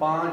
5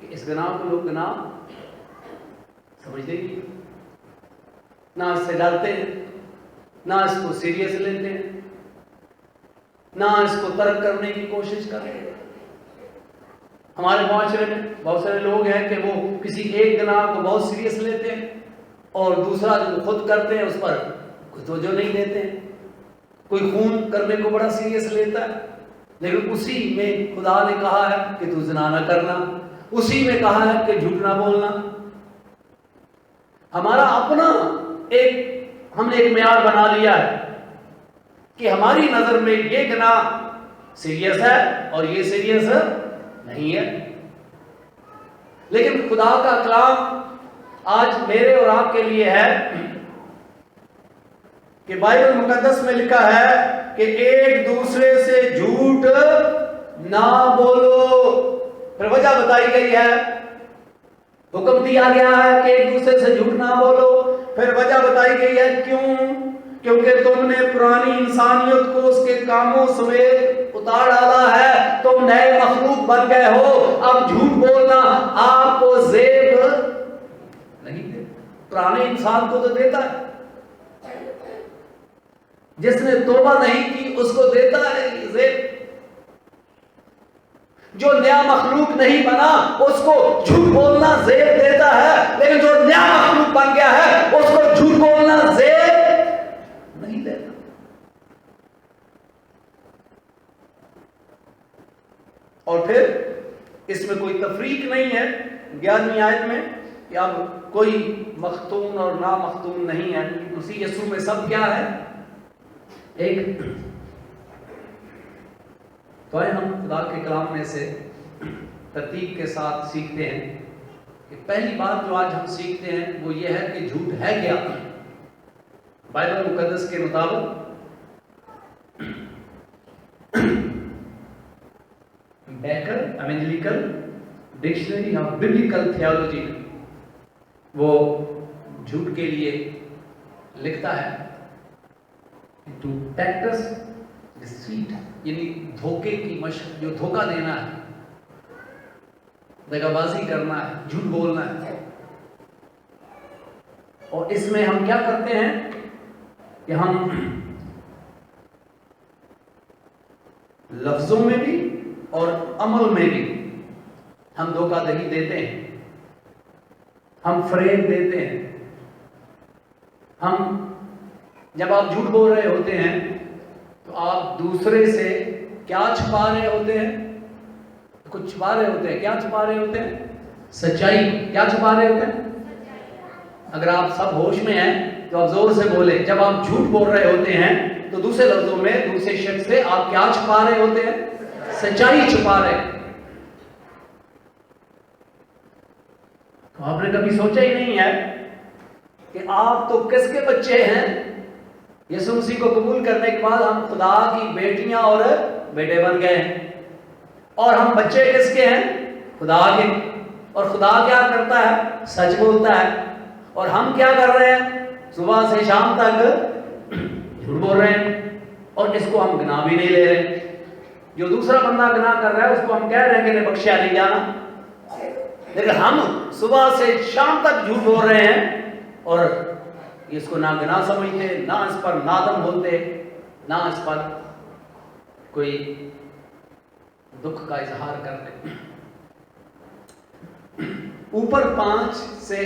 کہ اس گناہ کو لوگ گناہ سمجھتے ہی نہیں، نہ اس سے ڈرتے ہیں، نہ اس کو سیریس لیتے ہیں، نہ اس کو ترک کرنے کی کوشش کرتے ہیں۔ ہمارے معاشرے میں بہت سارے لوگ ہیں کہ وہ کسی ایک گناہ کو بہت سیریس لیتے ہیں اور دوسرا جو خود کرتے ہیں اس پر کوئی توجہ نہیں دیتے ہیں۔ کوئی خون کرنے کو بڑا سیریس لیتا ہے، لیکن اسی میں خدا نے کہا ہے کہ تو زنا نہ کرنا، اسی میں کہا ہے کہ جھوٹ نہ بولنا۔ ہمارا اپنا ہم نے ایک معیار بنا لیا ہے کہ ہماری نظر میں یہ گناہ سیریس ہے اور یہ سیریس نہیں ہے۔ لیکن خدا کا کلام آج میرے اور آپ کے لیے ہے کہ بائبل مقدس میں لکھا ہے کہ ایک دوسرے سے جھوٹ نہ بولو۔ پھر وجہ بتائی گئی ہے، حکم دیا گیا ہے کہ ایک دوسرے سے جھوٹ نہ بولو۔ پھر وجہ بتائی گئی ہے کیوں؟ کیونکہ تم نے پرانی انسانیت کو اس کے کاموں سمیت اتار ڈالا ہے، تم نئے مخلوق بن گئے ہو۔ اب جھوٹ بولنا آپ کو زیب نہیں دے، پرانے انسان کو تو دیتا ہے، جس نے توبہ نہیں کی اس کو دیتا ہے یہ زیب۔ جو نیا مخلوق نہیں بنا اس کو جھوٹ بولنا زیب دیتا ہے، لیکن جو نیا مخلوق بن گیا ہے اس کو جھوٹ بولنا زیب نہیں دیتا۔ اور پھر اس میں کوئی تفریق نہیں ہے 11ویں آیت میں کہ اب کوئی مختون اور نامختون نہیں ہے، مسیح یسوع میں سب کیا ہے ایک۔ تو ہم خدا کے کلام میں سے ترتیب کے ساتھ سیکھتے ہیں کہ پہلی بات جو آج ہم سیکھتے ہیں وہ یہ ہے کہ جھوٹ ہے کیا۔ بائبل مقدس کے مطابق Baker evangelical dictionary of biblical theology وہ جھوٹ کے لیے لکھتا ہے ٹو پریکٹس ڈیسیٹ، یعنی دھوکے کی مشق، جو دھوکہ دینا ہے، دغا بازی کرنا ہے، جھوٹ بولنا ہے۔ اور اس میں ہم کیا کرتے ہیں کہ ہم لفظوں میں بھی اور عمل میں بھی ہم دھوکہ دہی دیتے ہیں، ہم فریب دیتے ہیں۔ ہم جب آپ جھوٹ بول رہے ہوتے ہیں تو آپ دوسرے سے کیا چھپا رہے ہوتے ہیں؟ کچھ چھپا رہے ہوتے ہیں۔ کیا چھپا رہے ہوتے ہیں؟ سچائی۔ کیا چھپا رہے ہوتے ہیں؟ اگر آپ سب ہوش میں ہیں تو آپ زور سے بولیں، جب آپ جھوٹ بول رہے ہوتے ہیں تو دوسرے لفظوں میں دوسرے شخص سے آپ کیا چھپا رہے ہوتے ہیں؟ سچائی چھپا رہے ہیں۔ تو آپ نے کبھی سوچا ہی نہیں ہے کہ آپ تو کس کے بچے ہیں؟ یسوع مسیح کو قبول کرنے کے بعد ہم خدا کی بیٹیاں اور بیٹے بن گئے ہیں، اور ہم بچے کس کے ہیں؟ خدا کے۔ اور خدا کیا کرتا ہے؟ سچ بولتا ہے۔ اور ہم کیا کر رہے ہیں؟ صبح سے شام تک جھوٹ بول رہے ہیں، اور اس کو ہم گناہ بھی نہیں لے رہے۔ جو دوسرا بندہ گناہ کر رہا ہے اس کو ہم کہہ رہے ہیں کہ انہیں بخشیا نہیں جانا، لیکن ہم صبح سے شام تک جھوٹ بول رہے ہیں اور اس کو نہ گناہ سمجھتے، نہ اس پر نادم ہوتے، نہ اس پر کوئی دکھ کا اظہار کرتے۔ اوپر 5 سے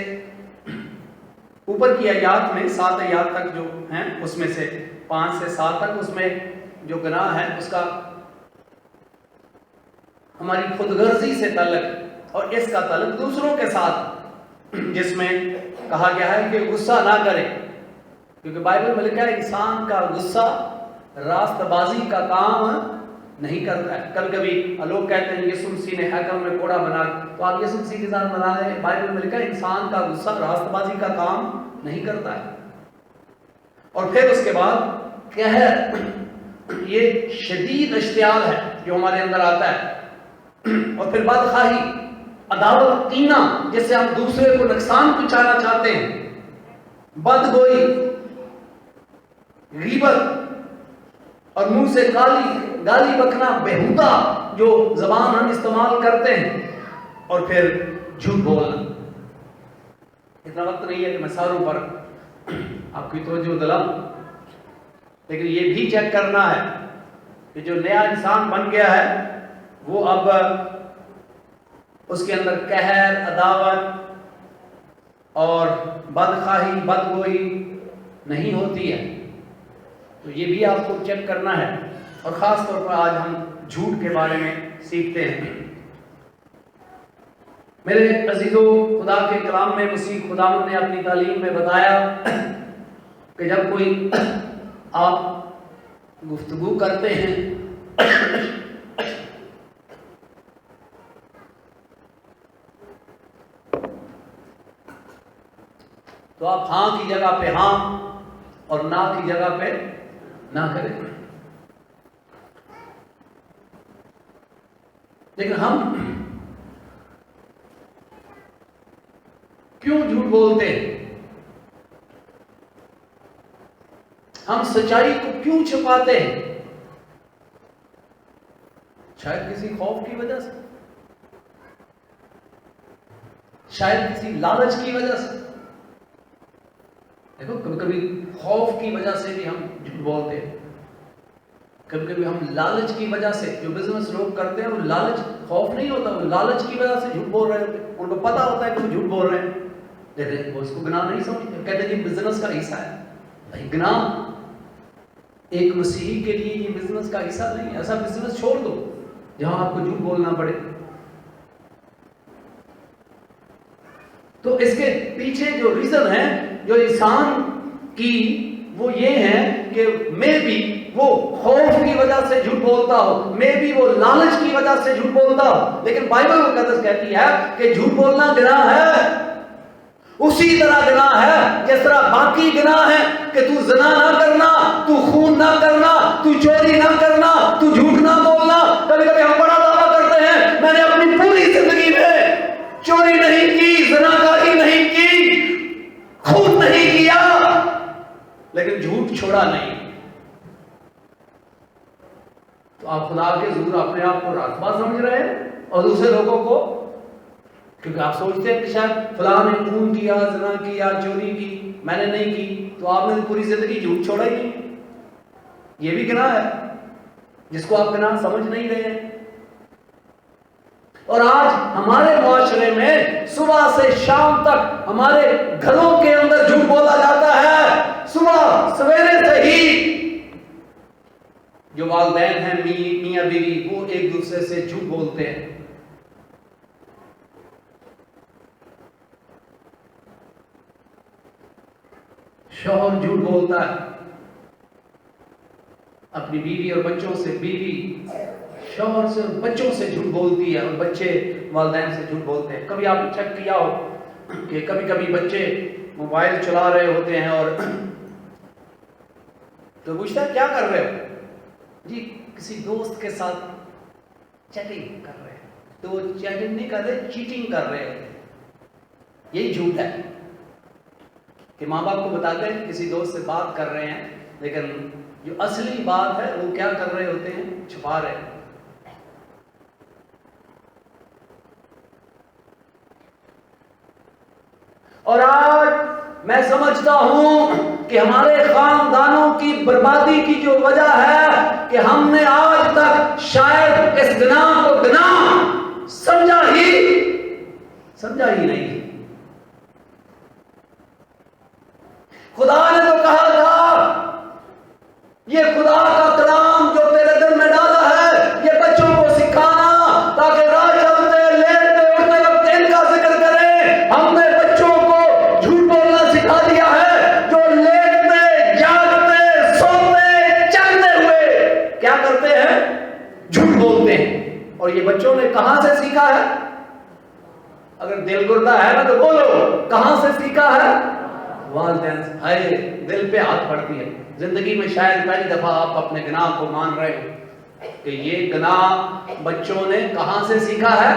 اوپر کی آیات میں 7 آیات تک جو ہیں اس میں سے 5 سے 7 تک اس میں جو گناہ ہے اس کا ہماری خود غرضی سے تعلق، اور اس کا تعلق دوسروں کے ساتھ، جس میں کہا گیا ہے کہ غصہ نہ کرے، کیونکہ بائبل میں لکھا ہے انسان کا غصہ راست بازی کا کام نہیں کرتا ہے۔ کبھی کبھی لوگ کہتے ہیں یسوع مسیح نے ہیکل میں کوڑا بنا، تو آپ یسوع مسیح کے ساتھ بنا رہے ہیں۔ بائبل میں لکھا ہے انسان کا غصہ راست بازی کا کام نہیں کرتا ہے۔ اور پھر اس کے بعد قہر، یہ شدید اشتعال ہے جو ہمارے اندر آتا ہے۔ اور پھر بدخواہی، عداوت، کینہ، جس سے ہم دوسرے کو نقصان پہنچانا چاہتے ہیں، بدگوئی، غیبت، اور منہ سے گالی بکنا، بےہودہ جو زبان ہم استعمال کرتے ہیں، اور پھر جھوٹ بولنا. اتنا وقت نہیں ہے کہ میں ساروں پر آپ کی توجہ دلاؤں، لیکن یہ بھی چیک کرنا ہے کہ جو نیا انسان بن گیا ہے وہ اب اس کے اندر قہر، عداوت اور بدخواہی، بدگوئی نہیں ہوتی ہے. تو یہ بھی آپ کو چیک کرنا ہے. اور خاص طور پر آج ہم جھوٹ کے بارے میں سیکھتے ہیں. میرے عزیزو، خدا کے کلام میں مسیح خداوند نے اپنی تعلیم میں بتایا کہ جب کوئی آپ گفتگو کرتے ہیں تو آپ ہاں کی جگہ پہ ہاں اور نہ کی جگہ پہ نہ کریں. لیکن ہم کیوں جھوٹ بولتے ہیں؟ ہم سچائی کو کیوں چھپاتے ہیں؟ شاید کسی خوف کی وجہ سے، شاید کسی لالچ کی وجہ سے. دیکھو کبھی کبھی خوف کی وجہ سے بھی ہم جھوٹ بولتے ہیں. کبھی کبھی ہم لالچ کی وجہ سے، جو بزنس لوگ کرتے ہیں وہ لالچ، خوف نہیں ہوتا، وہ لالچ کی وجہ سے جھوٹ بول رہے ہوتے ہیں. ان کو پتا ہوتا ہے کہ وہ جھوٹ بول رہے ہیں، لیکن وہ اس کو گناہ نہیں سمجھتے. کہتے ہیں یہ بزنس کا حصہ ہے. بھائی گناہ ایک مسیحی کے لیے یہ بزنس کا حصہ نہیں ہے. ایسا بزنس چھوڑ دو جہاں آپ کو جھوٹ بولنا پڑے. تو اس کے پیچھے جو ریزن ہے جو انسان کی، وہ یہ ہے کہ میں بھی وہ خوف کی وجہ سے جھوٹ بولتا ہوں، میں بھی وہ لالچ کی وجہ سے جھوٹ بولتا ہوں. لیکن بائبل مقدس کہتی ہے کہ جھوٹ بولنا گناہ ہے، اسی طرح گناہ ہے جس طرح باقی گناہ ہے کہ تو زنا نہ کرنا، تو خون نہ کرنا، تو چوری نہ کرنا، تو جھوٹ نہ بولنا. کبھی کبھی ہم بڑا دعویٰ کرتے ہیں میں نے اپنی پوری زندگی میں چوری نہیں کی، زناکاری نہیں کی، خون نہیں کیا، لیکن جھوٹ چھوڑا نہیں. تو آپ خدا کے حضور اپنے آپ کو راست باز سمجھ رہے ہیں اور دوسرے لوگوں کو، کیونکہ آپ سوچتے ہیں کہ شاید فلاں نے خون کیا، زنا کیا، چوری کی، میں نے نہیں کی، تو آپ نے پوری زندگی جھوٹ چھوڑا ہی نہیں. یہ بھی گناہ ہے جس کو آپ گناہ سمجھ نہیں رہے ہیں. اور آج ہمارے معاشرے میں صبح سے شام تک ہمارے گھروں کے اندر جھوٹ بولا جاتا ہے. صبح سویرے سے ہی جو والدین ہیں، میاں بیوی، وہ ایک دوسرے سے جھوٹ بولتے ہیں. شوہر جھوٹ بولتا ہے اپنی بیوی اور بچوں سے، بیوی شوہر سے اور بچوں سے جھوٹ بولتی ہے، اور بچے والدین سے جھوٹ بولتے ہیں. کبھی آپ نے چیک کیا ہو کہ کبھی کبھی بچے موبائل چلا رہے ہوتے ہیں اور تو پوچھتا ہے کیا کر رہے ہو؟ جی کسی دوست کے ساتھ چیٹنگ کر رہے ہیں. تو وہ چیٹنگ نہیں کر رہے، چیٹنگ کر رہے ہوتے ہیں. یہی جھوٹ ہے کہ ماں باپ کو بتاتے ہیں کسی دوست سے بات کر رہے ہیں، لیکن جو اصلی بات ہے وہ کیا کر رہے ہوتے ہیں؟ چھپا رہے ہیں. اور آج میں سمجھتا ہوں کہ ہمارے خاندانوں کی بربادی کی جو وجہ ہے کہ ہم نے آج تک شاید اس گناہ کو گناہ سمجھا ہی نہیں. خدا نے تو کہا تھا، یہ خدا کا کلام جو تیرے دل میں ڈالا ہے یہ بچوں کو سکھانا تاکہ راہ چلتے، لیٹتے، اٹھتے وقت ان کا ذکر کریں. ہم نے بچوں کو جھوٹ بولنا سکھا دیا ہے، جو لیٹتے، جاگتے، سوتے، چلتے ہوئے کیا کرتے ہیں؟ جھوٹ بولتے ہیں. اور یہ بچوں نے کہاں سے سیکھا ہے؟ اگر دل گردہ ہے نا تو بولو، کہاں سے سیکھا ہے؟ والدین سے. ہائے دل پہ ہاتھ پڑتی ہے. زندگی میں شاید پہلی دفعہ آپ اپنے گناہ کو مان رہے ہو کہ یہ گناہ بچوں نے کہاں سے سیکھا ہے؟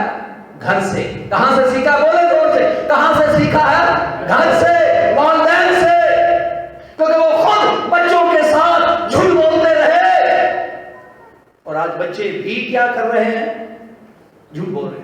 گھر سے. کہاں سے سیکھا؟ بولے زور سے، کہاں سے سیکھا ہے؟ گھر سے، والدین سے. کیونکہ وہ خود بچوں کے ساتھ جھوٹ بولتے رہے. اور آج بچے بھی کیا کر رہے ہیں؟ جھوٹ بول رہے ہیں.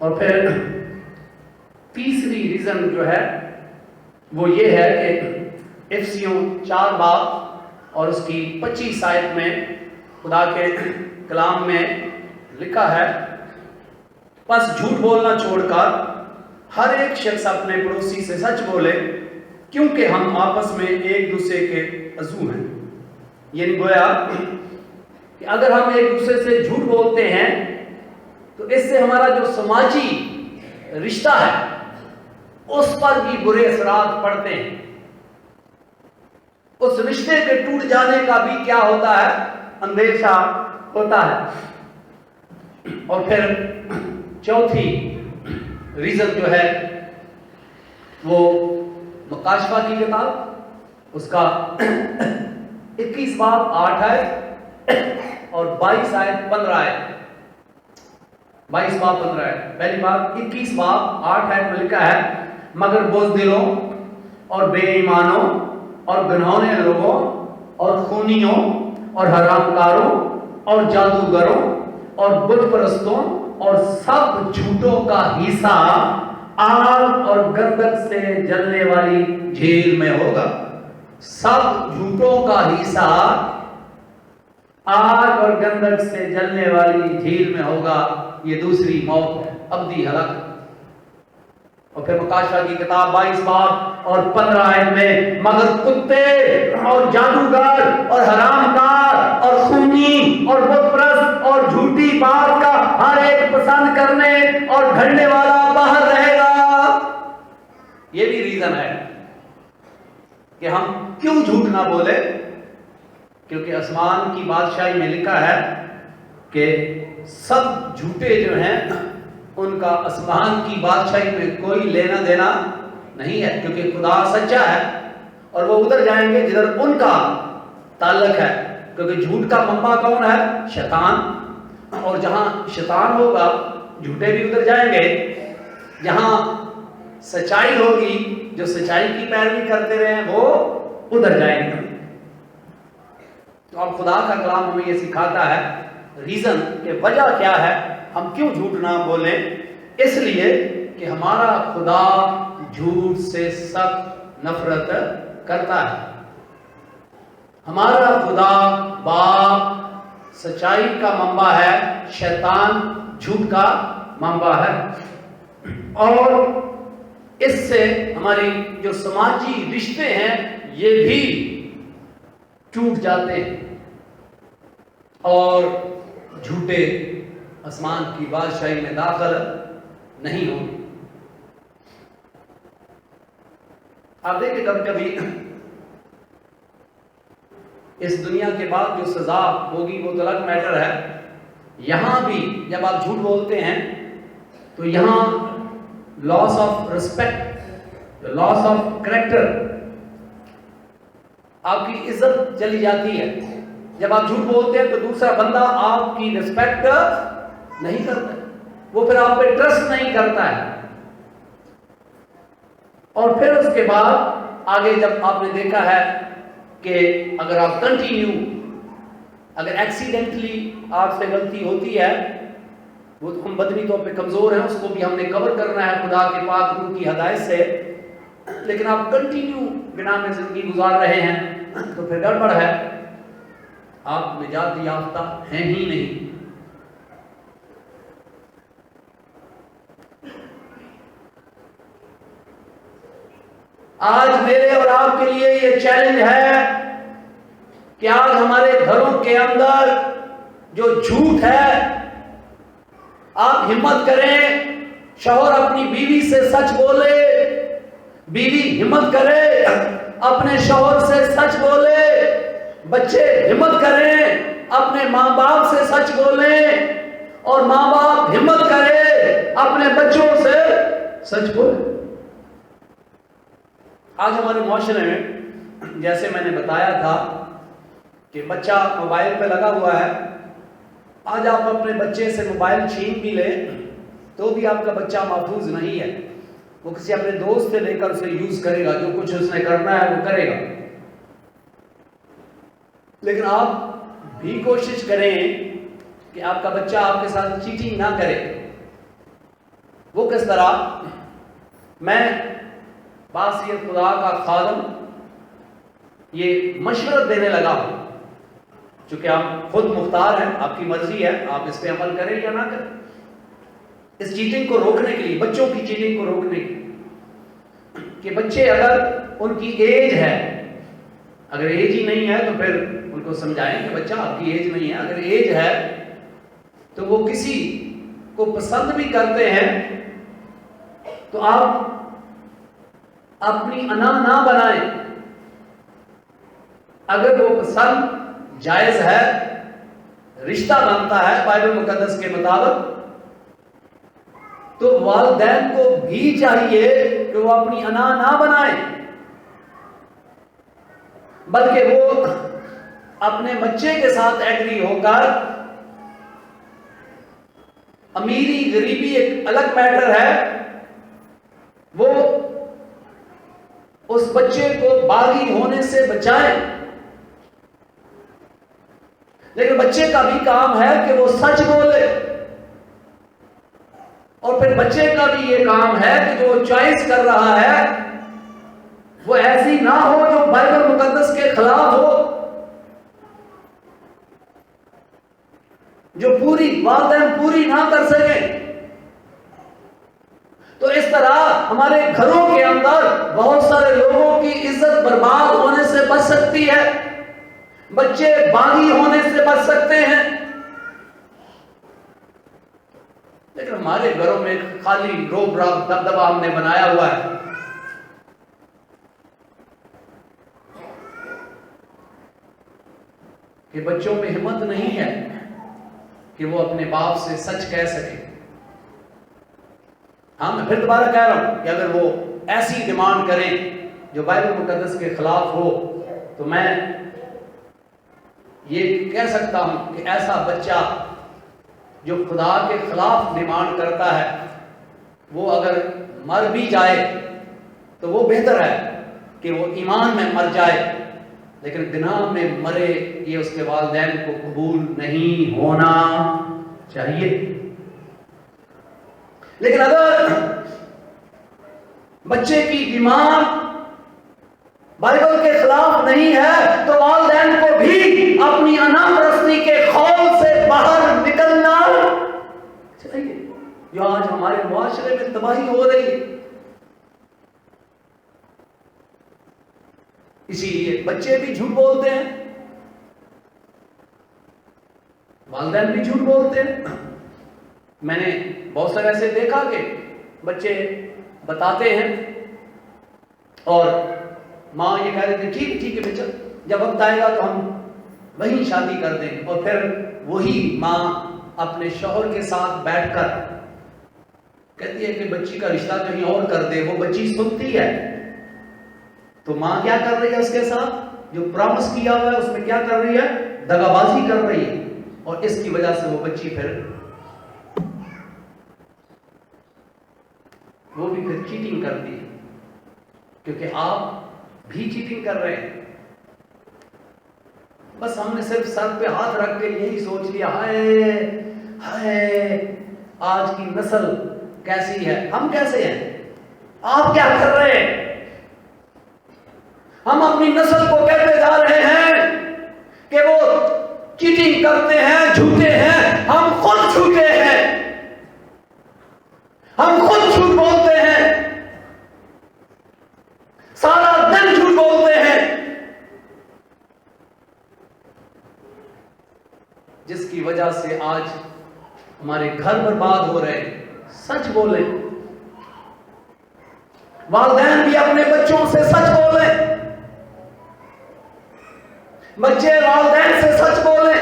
اور پھر تیسری ریزن جو ہے وہ یہ ہے کہ افسیوں 4 باب اور اس کی 25 آیت میں خدا کے کلام میں لکھا ہے، بس جھوٹ بولنا چھوڑ کر ہر ایک شخص اپنے پڑوسی سے سچ بولے، کیونکہ ہم آپس میں ایک دوسرے کے عضو ہیں۔ یعنی گویا کہ اگر ہم ایک دوسرے سے جھوٹ بولتے ہیں تو اس سے ہمارا جو سماجی رشتہ ہے اس پر بھی برے اثرات پڑتے ہیں، اس رشتے کے ٹوٹ جانے کا بھی کیا ہوتا ہے، اندیشہ ہوتا ہے۔ اور پھر چوتھی ریزن جو ہے وہ مکاشفہ کی کتاب، اس کا 21 باب 8 آیت اور 22 آیت 15 آیت، 22 باب 15 آیت۔ پہلی بات 21 باب 8 آیت میں لکھا ہے، مگر بزدلوں اور بے ایمانوں اور گنہونے لوگوں اور خونیوں اور حرام کاروں اور جادوگروں اور بت پرستوں اور سب جھوٹوں کا حصہ آگ اور گندک سے جلنے والی جھیل میں ہوگا۔ سب جھوٹوں کا حصہ آگ اور گندک سے جلنے والی جھیل میں ہوگا۔ یہ دوسری موت ہے، ابدی ہلاکت۔ اور پھر مکاشفہ کی کتاب 22 باب اور 15 آیت میں، مگر کتے اور جادوگر اور حرام کار اور خونی اور بت پرست اور جھوٹی بات کا ہر ایک پسند کرنے اور گھڑنے والا باہر رہے گا۔ یہ بھی ریزن ہے کہ ہم کیوں جھوٹ نہ بولے، کیونکہ آسمان کی بادشاہی میں لکھا ہے کہ سب جھوٹے جو ہیں ان کا آسمان کی بادشاہی میں کوئی لینا دینا نہیں ہے، کیونکہ خدا سچا ہے اور وہ ادھر جائیں گے جدھر ان کا تعلق ہے، کیونکہ جھوٹ کا منبع کون ہے، شیطان، اور جہاں شیطان ہوگا جھوٹے بھی ادھر جائیں گے، جہاں سچائی ہوگی جو سچائی کی پیروی کرتے رہے وہ ادھر جائیں گے۔ تو اب خدا کا کلام ہمیں یہ سکھاتا ہے ریزن کہ وجہ کیا ہے ہم کیوں جھوٹ نہ بولیں، اس لیے کہ ہمارا خدا جھوٹ سے سخت نفرت کرتا ہے۔ ہمارا خدا باپ سچائی کا منبع ہے، شیطان جھوٹ کا منبع ہے، اور اس سے ہماری جو سماجی رشتے ہیں یہ بھی ٹوٹ جاتے ہیں اور جھوٹے آسمان کی بادشاہی میں داخل نہیں ہوں گے۔ آپ دیکھیں کبھی کبھی اس دنیا کے بعد جو سزا ہوگی وہ تو الگ میٹر ہے، یہاں بھی جب آپ جھوٹ بولتے ہیں تو یہاں loss of respect, loss of character, آپ کی عزت چلی جاتی ہے۔ جب آپ جھوٹ بولتے ہیں تو دوسرا بندہ آپ کی رسپیکٹ نہیں کرتا، وہ پھر آپ پہ ٹرسٹ نہیں کرتا ہے۔ اور پھر اس کے بعد آگے جب آپ نے دیکھا ہے کہ اگر آپ کنٹینیو، اگر ایکسیڈنٹلی آپ سے غلطی ہوتی ہے، وہ تو ہم بدنی طور پہ کمزور ہیں، اس کو بھی ہم نے کور کرنا ہے خدا کے پاک روح کی ہدایت سے، لیکن آپ کنٹینیو گناہ میں زندگی گزار رہے ہیں تو پھر گڑبڑ ہے، آپ نجات یافتہ ہیں ہی نہیں۔ آج میرے اور آپ کے لیے یہ چیلنج ہے کہ آج ہمارے گھروں کے اندر جو جھوٹ ہے، آپ ہمت کریں، شوہر اپنی بیوی سے سچ بولے، بیوی ہمت کرے اپنے شوہر سے سچ بولے، بچے ہمت کریں اپنے ماں باپ سے سچ بولیں، اور ماں باپ ہمت کرے اپنے بچوں سے سچ بولے۔ آج ہمارے معاشرے میں جیسے میں نے بتایا تھا کہ بچہ موبائل پہ لگا ہوا ہے، آج آپ اپنے بچے سے موبائل چھین بھی لیں تو بھی آپ کا بچہ محفوظ نہیں ہے، وہ کسی اپنے دوست سے لے کر اسے یوز کرے گا، جو کچھ اس نے کرنا ہے وہ کرے گا۔ لیکن آپ بھی کوشش کریں کہ آپ کا بچہ آپ کے ساتھ چیٹنگ نہ کرے، وہ کس طرح؟ میں باسیت خدا کا خادم یہ مشورت دینے لگا ہوں، چونکہ آپ خود مختار ہیں، آپ کی مرضی ہے، آپ اس پہ عمل کریں یا نہ کریں، اس چیٹنگ کو روکنے کے لیے، بچوں کی چیٹنگ کو روکنے کے لیے، کہ بچے اگر ان کی ایج ہے، اگر ایج ہی نہیں ہے تو پھر ان کو سمجھائیں کہ بچہ آپ کی ایج نہیں ہے، اگر ایج ہے تو وہ کسی کو پسند بھی کرتے ہیں تو آپ اپنی انا نہ بنائیں، اگر وہ پسند جائز ہے، رشتہ بنتا ہے بائبل مقدس کے مطابق، تو والدین کو بھی چاہیے کہ وہ اپنی انا نہ بنائیں، بلکہ وہ اپنے بچے کے ساتھ ایگری ہو کر، امیری غریبی ایک الگ میٹر ہے، وہ اس بچے کو باغی ہونے سے بچائیں، لیکن بچے کا بھی کام ہے کہ وہ سچ بولے، اور پھر بچے کا بھی یہ کام ہے کہ جو چوائس کر رہا ہے وہ ایسی نہ ہو جو بائبل مقدس کے خلاف ہو، جو والدین پوری نہ کر سکیں۔ تو اس طرح ہمارے گھروں کے اندر بہت سارے لوگوں کی عزت برباد ہونے سے بچ سکتی ہے، بچے باغی ہونے سے بچ سکتے ہیں، لیکن ہمارے گھروں میں خالی روب راب دبدبا ہم نے بنایا ہوا ہے۔ کہ بچوں میں ہمت نہیں ہے کہ وہ اپنے باپ سے سچ کہہ سکے۔ ہاں، میں پھر دوبارہ کہہ رہا ہوں کہ اگر وہ ایسی ڈیمانڈ کریں جو بائبل مقدس کے خلاف ہو تو میں یہ کہہ سکتا ہوں کہ ایسا بچہ جو خدا کے خلاف ڈیمانڈ کرتا ہے وہ اگر مر بھی جائے تو وہ بہتر ہے کہ وہ ایمان میں مر جائے، لیکن گناہ میں مرے یہ اس کے والدین کو قبول نہیں ہونا چاہیے۔ لیکن اگر بچے کی ڈیمانڈ بائبل کے خلاف نہیں ہے تو والدین کو بھی اپنی انا پرستی کے خول سے باہر نکلنا چاہیے، جو آج ہمارے معاشرے میں تباہی ہو رہی ہے۔ اسی لیے بچے بھی جھوٹ بولتے ہیں، والدین بھی جھوٹ بولتے ہیں۔ میں نے بہت سارے ایسے دیکھا کہ بچے بتاتے ہیں اور ماں یہ کہہ دیتے ہیں ٹھیک ہے بچہ، جب وقت آئے گا تو ہم وہیں شادی کر دیں، اور پھر وہی ماں اپنے شوہر کے ساتھ بیٹھ کر کہتی ہے کہ بچی کا رشتہ کہیں اور کر دے۔ وہ بچی سنتی ہے تو ماں کیا کر رہی ہے اس کے ساتھ؟ جو پرامس کیا ہوا ہے اس میں کیا کر رہی ہے؟ دغا بازی کر رہی ہے، اور اس کی وجہ سے وہ بچی پھر چیٹنگ کرتی ہے، کیونکہ آپ بھی چیٹنگ کر رہے ہیں۔ بس ہم نے صرف سر پہ ہاتھ رکھ کے یہی سوچ لیا ہائے آج کی نسل کیسی ہے، ہم کیسے ہیں، آپ کیا کر رہے ہیں؟ ہم اپنی نسل کو کہتے جا رہے ہیں کہ وہ چیٹنگ کرتے ہیں، جھوٹے ہیں، ہم خود جھوٹے ہیں، ہم خود جھوٹ بولتے ہیں، سارا دن جھوٹ بولتے ہیں، جس کی وجہ سے آج ہمارے گھر برباد ہو رہے ہیں۔ سچ بولیں، والدین بھی اپنے بچوں سے سچ بولیں، بچے والدین سے سچ بولیں،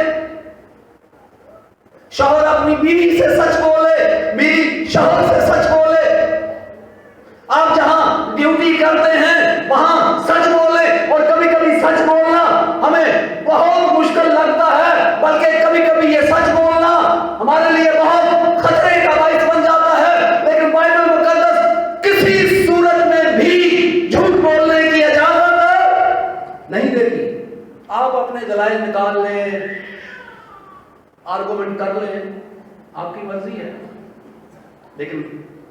شوہر اپنی بیوی سے سچ بولے، بیوی شوہر سے سچ بولے، آپ جہاں ڈیوٹی کرتے ہیں وہاں سچ بولیں۔ اور کبھی کبھی سچ بولنا ہمیں بہت مشکل لگتا ہے، بلکہ کبھی کبھی یہ سچ بولنا ہمارے لیے بہت خطرے کا باعث بن جاتا ہے، لیکن بائبل مقدس کسی صورت میں بھی جھوٹ بولنے کی اجازت نہیں دیتی۔ آپ اپنے دلائل نکال لیں، آرگومنٹ کر لیں، آپ کی مرضی ہے، لیکن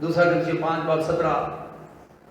2 Corinthians 5:17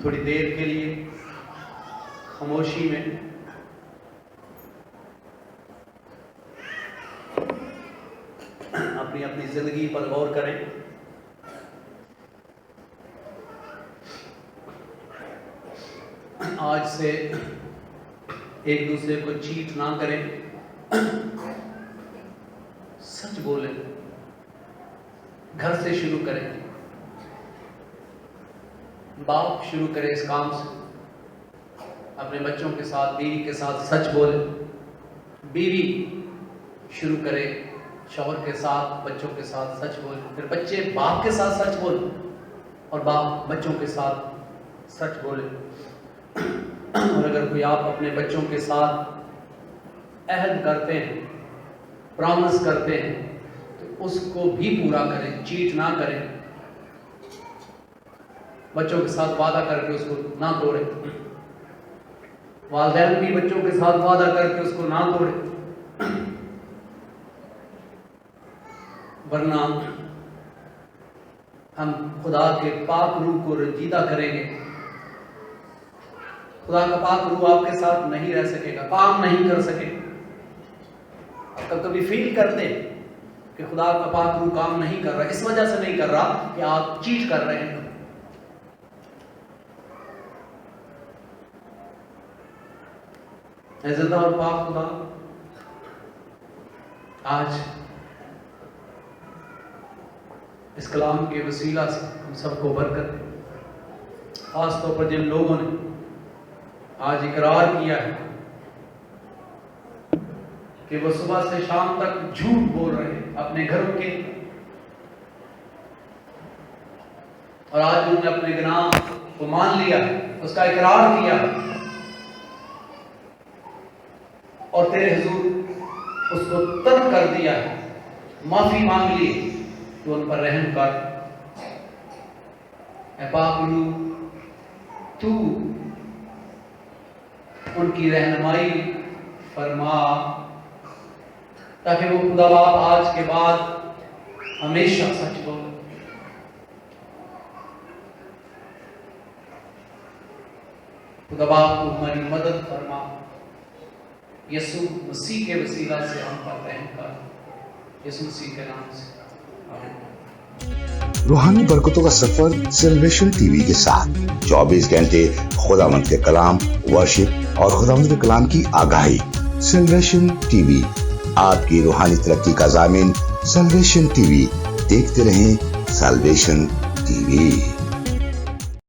تھوڑی دیر کے لیے خاموشی میں اپنی اپنی زندگی پر غور کریں. آج سے ایک دوسرے کو چیٹ نہ کریں, سچ بولیں, گھر سے شروع کریں. باپ شروع کرے اس کام سے, اپنے بچوں کے ساتھ, بیوی کے ساتھ سچ بولے. بیوی شروع کرے شوہر کے ساتھ, بچوں کے ساتھ سچ بولے. پھر بچے باپ کے ساتھ سچ بولے اور باپ بچوں کے ساتھ سچ بولے. اور اگر کوئی آپ اپنے بچوں کے ساتھ عہد کرتے ہیں, پرامس کرتے ہیں, تو اس کو بھی پورا کریں, چیٹ نہ کریں. بچوں کے ساتھ وعدہ کر کے اس کو نہ توڑیں. والدین بھی بچوں کے ساتھ وعدہ کر کے اس کو نہ توڑیں, ورنہ ہم خدا کے پاک روح کو رنجیدہ کریں گے. خدا کا پاک روح آپ کے ساتھ نہیں رہ سکے گا, کام نہیں کر سکے گا. آپ کبھی فیل کرتے کہ خدا کا پاک روح کام نہیں کر رہا, اس وجہ سے نہیں کر رہا کہ آپ چیٹ کر رہے ہیں. اے زندہ اور پاک خدا, آج اس کلام کے وسیلہ سے ہم سب کو برکت دے. خاص طور پر جن لوگوں نے آج اقرار کیا ہے کہ وہ صبح سے شام تک جھوٹ بول رہے ہیں اپنے گھروں کے, اور آج انہوں نے اپنے گناہ کو مان لیا, اس کا اقرار کیا اور تیرے حضور اس کو ترک کر دیا ہے, معافی مانگ لی, تو ان پر رحم کر. اے پاک روح, تو ان کی رہنمائی فرما تاکہ وہ خدا باپ آج کے بعد ہمیشہ سچ بولے. خدا باپ کو ہماری مدد فرما. یسوع مسیح کے وسیلہ سے ہم پر رحم کر. یسوع مسیح کے نام سے آمین. روحانی برکتوں کا سفر سیلویشن ٹی وی کے ساتھ 24 گھنٹے خداوند کے کلام, ورشپ اور خداوند کے کلام کی آگاہی. سیلویشن ٹی وی, آپ کی روحانی ترقی کا ضامن. سیلویشن ٹی وی, دیکھتے رہیں سیلویشن ٹی وی.